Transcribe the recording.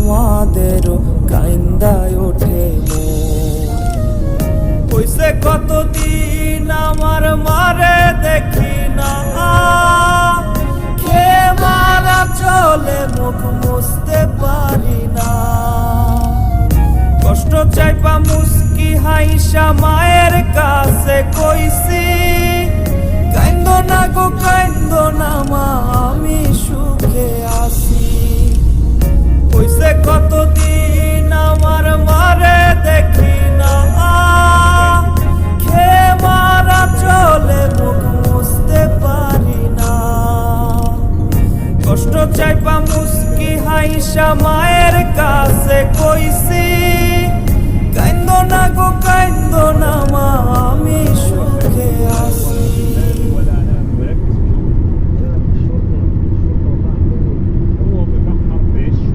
আমাদেরও কাইন্দায় ওঠে হইছে কতদিন আমার মারে দেখি না খে মারা চলে মুখ মুছতে পারি না কষ্ট চাইপা মুস্কি হাইসা মায়ের কাছে কইছি কাইন্দো না গো কাইন্দো না মা আমি সুখে আছি হইছে কতদিন আমার মারে দেখি না খে মারা চলে মুখ মুছতে পারি না কষ্ট চাইপা মুস্কি হাইসা মায়ের কাছে কইছি কাইন্দো না গো কাইন্দো না মা আমি সুখে আছি